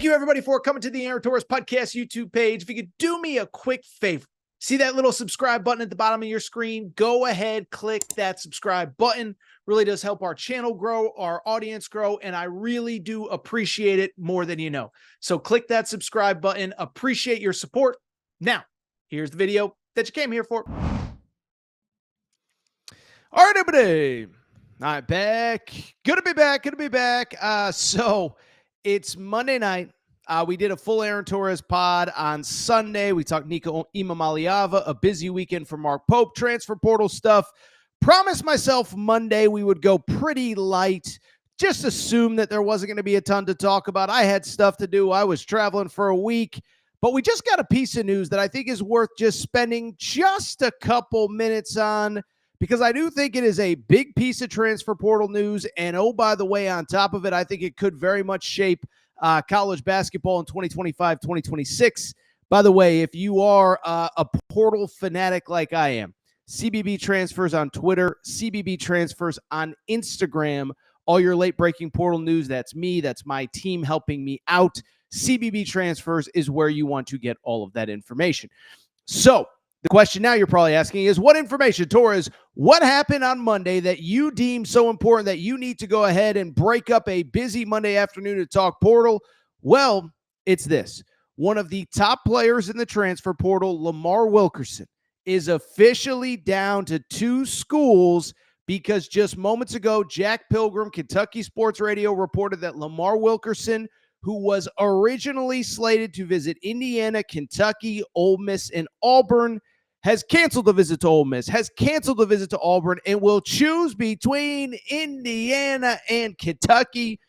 Thank you, everybody, for coming to the Aaron Torres Podcast YouTube page. If you could do me a quick favor, see that little subscribe button at the bottom of your screen? Go ahead, click that subscribe button. Really does help our channel grow, our audience grow, and I really do appreciate it more than you know. So click that subscribe button. Appreciate your support. Now, here's the video that you came here for. All right, everybody. All right, back. Good to be back. So it's Monday night. We did a full Aaron Torres pod on Sunday. We talked Nico Imamaliava, a busy weekend for Mark Pope, transfer portal stuff. Promised myself Monday we would go pretty light. Just assume that there wasn't going to be a ton to talk about. I had stuff to do. I was traveling for a week. But we just got a piece of news that I think is worth just spending just a couple minutes on, because I do think it is a big piece of transfer portal news. And oh, by the way, on top of it, I think it could very much shape college basketball in 2025, 2026. By the way, if you are a portal fanatic like I am, CBB Transfers on Twitter, CBB Transfers on Instagram, all your late-breaking portal news, that's me, that's my team helping me out. CBB Transfers is where you want to get all of that information. So the question now you're probably asking is, what information, Torres, what happened on Monday that you deem so important that you need to go ahead and break up a busy Monday afternoon to talk portal? Well, it's this. One of the top players in the transfer portal, Lamar Wilkerson, is officially down to 2 schools because just moments ago, Jack Pilgrim, Kentucky Sports Radio, reported that Lamar Wilkerson, who was originally slated to visit Indiana, Kentucky, Ole Miss, and Auburn, has canceled the visit to Ole Miss, has canceled the visit to Auburn, and will choose between Indiana and Kentucky.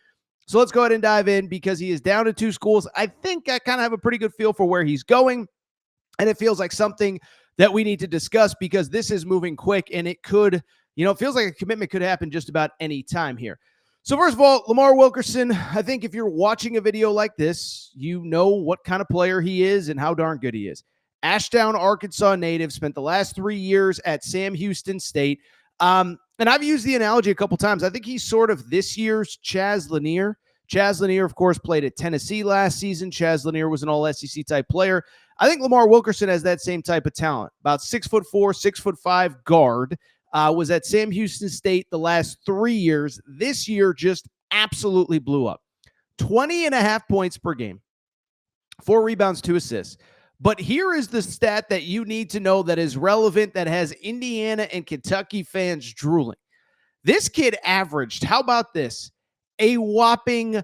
So let's go ahead and dive in because he is down to 2 schools. I think I kind of have a pretty good feel for where he's going, and it feels like something that we need to discuss because this is moving quick, and it could, it feels like a commitment could happen just about any time here. So first of all, Lamar Wilkerson, I think if you're watching a video like this, you know what kind of player he is and how darn good he is. Ashdown, Arkansas native, spent the last 3 years at Sam Houston State. And I've used the analogy a couple times. I think he's sort of this year's Chaz Lanier. Chaz Lanier, of course, played at Tennessee last season. Chaz Lanier was an all-SEC type player. I think Lamar Wilkerson has that same type of talent. About 6'4", 6'5" guard. Was at Sam Houston State the last 3 years. This year just absolutely blew up. 20.5 points per game, 4 rebounds, 2 assists. But here is the stat that you need to know that is relevant, that has Indiana and Kentucky fans drooling. This kid averaged, how about this, a whopping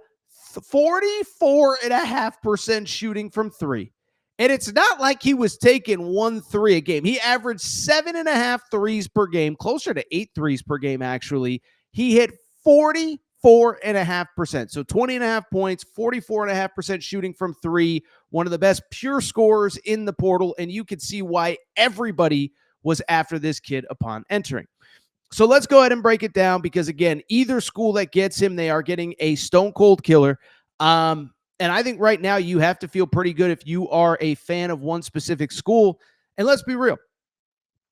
44.5% shooting from 3. And it's not like he was taking 1 3 a game. He averaged 7.5 threes per game, closer to 8 threes per game, actually. He hit 44.5%. So 20.5 points, 44.5% shooting from 3. One of the best pure scorers in the portal. And you could see why everybody was after this kid upon entering. So let's go ahead and break it down because, again, either school that gets him, they are getting a stone-cold killer. And I think right now you have to feel pretty good if you are a fan of one specific school. And let's be real.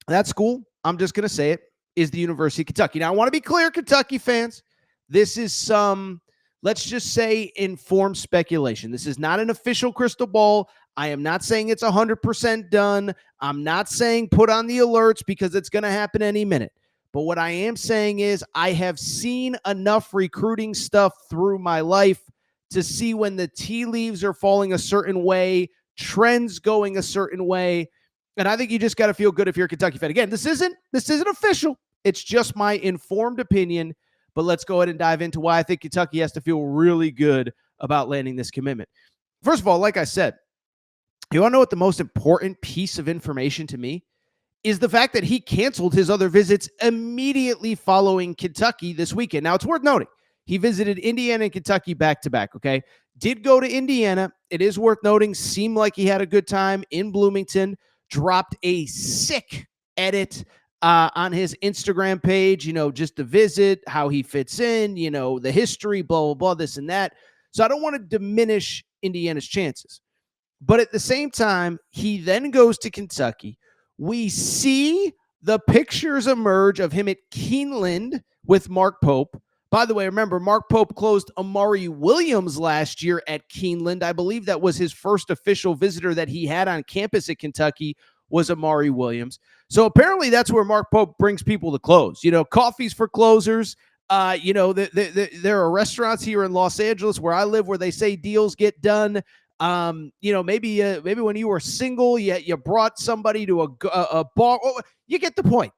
That school, I'm just going to say it, is the University of Kentucky. Now, I want to be clear, Kentucky fans. This is some, let's just say, informed speculation. This is not an official crystal ball. I am not saying it's 100% done. I'm not saying put on the alerts because it's going to happen any minute. But what I am saying is I have seen enough recruiting stuff through my life to see when the tea leaves are falling a certain way, trends going a certain way. And I think you just got to feel good if you're a Kentucky fan. Again, this isn't official. It's just my informed opinion. But let's go ahead and dive into why I think Kentucky has to feel really good about landing this commitment. First of all, like I said, you want to know what the most important piece of information to me is? The fact that he canceled his other visits immediately following Kentucky this weekend. Now, it's worth noting, he visited Indiana and Kentucky back-to-back, okay? Did go to Indiana. It is worth noting, seemed like he had a good time in Bloomington. Dropped a sick edit on his Instagram page, just to visit, how he fits in, the history, blah, blah, blah, this and that. So I don't want to diminish Indiana's chances. But at the same time, he then goes to Kentucky. We see the pictures emerge of him at Keeneland with Mark Pope. By the way, remember, Mark Pope closed Amari Williams last year at Keeneland. I believe that was his first official visitor that he had on campus at Kentucky was Amari Williams. So apparently that's where Mark Pope brings people to close. Coffees for closers. There are restaurants here in Los Angeles where I live where they say deals get done. Maybe when you were single, you brought somebody to a bar. Oh, you get the point.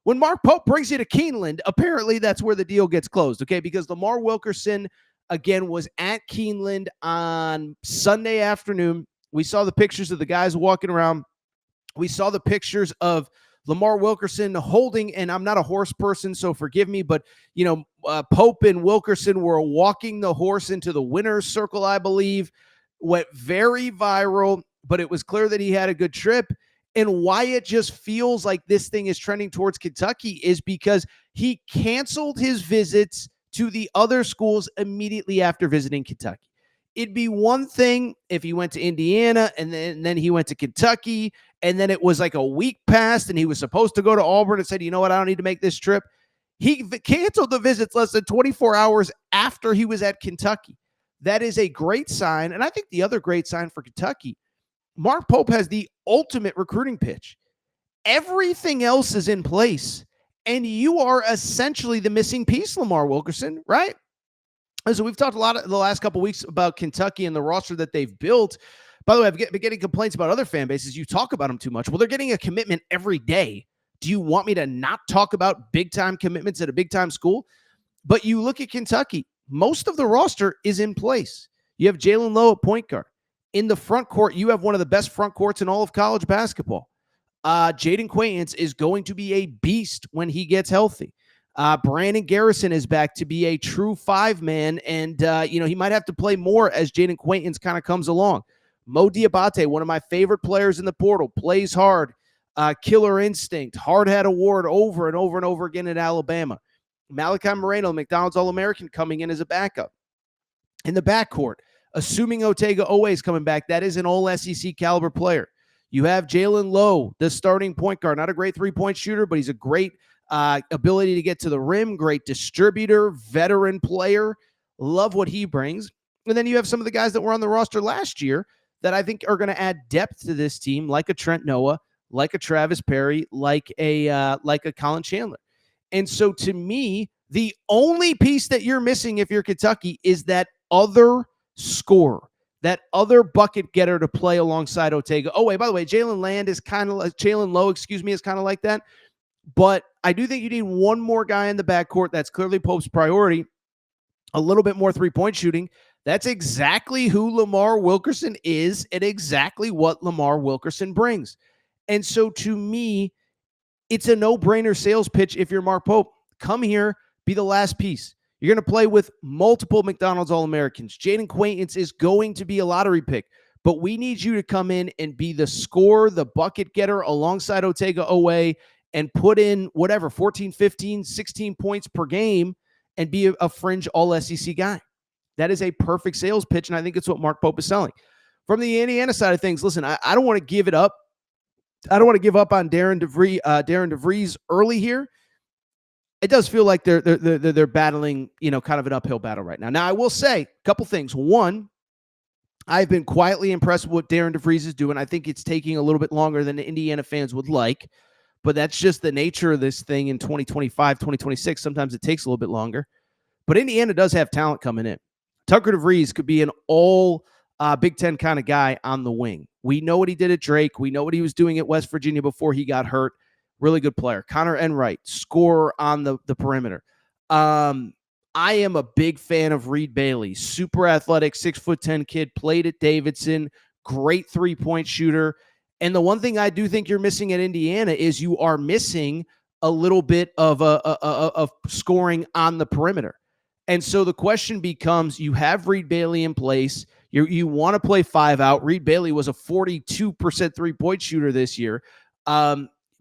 When Mark Pope brings you to Keeneland, apparently that's where the deal gets closed, okay? Because Lamar Wilkerson, again, was at Keeneland on Sunday afternoon. We saw the pictures of the guys walking around. We saw the pictures of Lamar Wilkerson holding, and I'm not a horse person, so forgive me, but, Pope and Wilkerson were walking the horse into the winner's circle, I believe. Went very viral, but it was clear that he had a good trip. And why it just feels like this thing is trending towards Kentucky is because he canceled his visits to the other schools immediately after visiting Kentucky. It'd be one thing if he went to Indiana and then he went to Kentucky, and then it was like a week passed and he was supposed to go to Auburn and said, you know what, I don't need to make this trip. He canceled the visits less than 24 hours after he was at Kentucky. That is a great sign. And I think the other great sign for Kentucky, Mark Pope has the ultimate recruiting pitch. Everything else is in place, and you are essentially the missing piece, Lamar Wilkerson, right? And so we've talked a lot the last couple of weeks about Kentucky and the roster that they've built. By the way, I've been getting complaints about other fan bases. You talk about them too much. Well, they're getting a commitment every day. Do you want me to not talk about big-time commitments at a big-time school? But you look at Kentucky, most of the roster is in place. You have Jalen Lowe at point guard. In the front court, you have one of the best front courts in all of college basketball. Jaden Quaintance is going to be a beast when he gets healthy. Brandon Garrison is back to be a true five-man, and he might have to play more as Jaden Quaintance kind of comes along. Mo Diabate, one of my favorite players in the portal, plays hard, killer instinct, hard hat award over and over and over again at Alabama. Malachi Moreno, McDonald's All-American, coming in as a backup. In the backcourt, assuming Otega Owe is coming back, that is an all-SEC caliber player. You have Jalen Lowe, the starting point guard. Not a great three-point shooter, but he's a great ability to get to the rim, great distributor, veteran player. Love what he brings. And then you have some of the guys that were on the roster last year that I think are going to add depth to this team, like a Trent Noah, like a Travis Perry, like a Colin Chandler. And so to me, the only piece that you're missing if you're Kentucky is that other scorer, that other bucket getter to play alongside Otega. Oh, wait, by the way, Jalen Lowe, is kind of like that. But I do think you need one more guy in the backcourt. That's clearly Pope's priority. A little bit more three-point shooting. That's exactly who Lamar Wilkerson is and exactly what Lamar Wilkerson brings. And so to me, it's a no-brainer sales pitch if you're Mark Pope. Come here, be the last piece. You're going to play with multiple McDonald's All-Americans. Jaden Quaintance is going to be a lottery pick, but we need you to come in and be the scorer, the bucket getter alongside Otega Owe and put in 14, 15, 16 points per game and be a fringe all-SEC guy. That is a perfect sales pitch, and I think it's what Mark Pope is selling. From the Indiana side of things, listen, I don't want to give it up. I don't want to give up on Darren DeVries early here. It does feel like they're battling, kind of an uphill battle right now. Now, I will say a couple things. One, I've been quietly impressed with what Darren DeVries is doing. I think it's taking a little bit longer than the Indiana fans would like, but that's just the nature of this thing in 2025, 2026. Sometimes it takes a little bit longer. But Indiana does have talent coming in. Tucker DeVries could be an all Big Ten kind of guy on the wing. We know what he did at Drake. We know what he was doing at West Virginia before he got hurt. Really good player. Connor Enright, scorer on the perimeter. I am a big fan of Reed Bailey. Super athletic, 6'10" kid, played at Davidson, great three-point shooter. And the one thing I do think you're missing at Indiana is you are missing a little bit of scoring on the perimeter. And so the question becomes, you have Reed Bailey in place. You want to play 5 out. Reed Bailey was a 42% three-point shooter this year.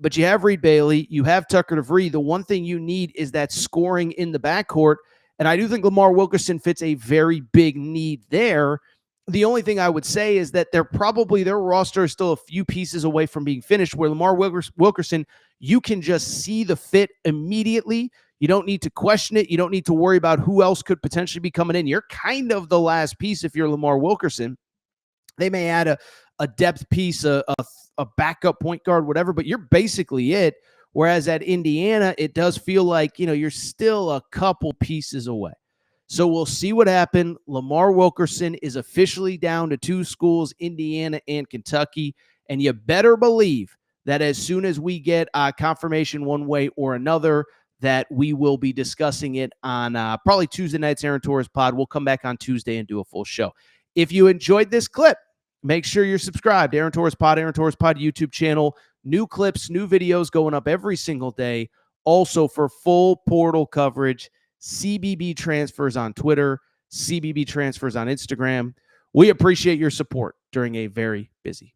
But you have Reed Bailey. You have Tucker DeVries. The one thing you need is that scoring in the backcourt. And I do think Lamar Wilkerson fits a very big need there. The only thing I would say is that their roster is still a few pieces away from being finished, where Lamar Wilkerson, you can just see the fit immediately. You don't need to question it. You don't need to worry about who else could potentially be coming in. You're kind of the last piece if you're Lamar Wilkerson. They may add a depth piece, a backup point guard, whatever, but you're basically it. Whereas at Indiana, it does feel like, you're still a couple pieces away. So we'll see what happened. Lamar Wilkerson is officially down to 2 schools, Indiana and Kentucky. And you better believe that as soon as we get confirmation one way or another, that we will be discussing it on probably Tuesday night's Aaron Torres pod. We'll come back on Tuesday and do a full show. If you enjoyed this clip, make sure you're subscribed. Aaron Torres Pod YouTube channel. New clips, new videos going up every single day. Also for full portal coverage, CBB transfers on Twitter, CBB transfers on Instagram. We appreciate your support during a very busy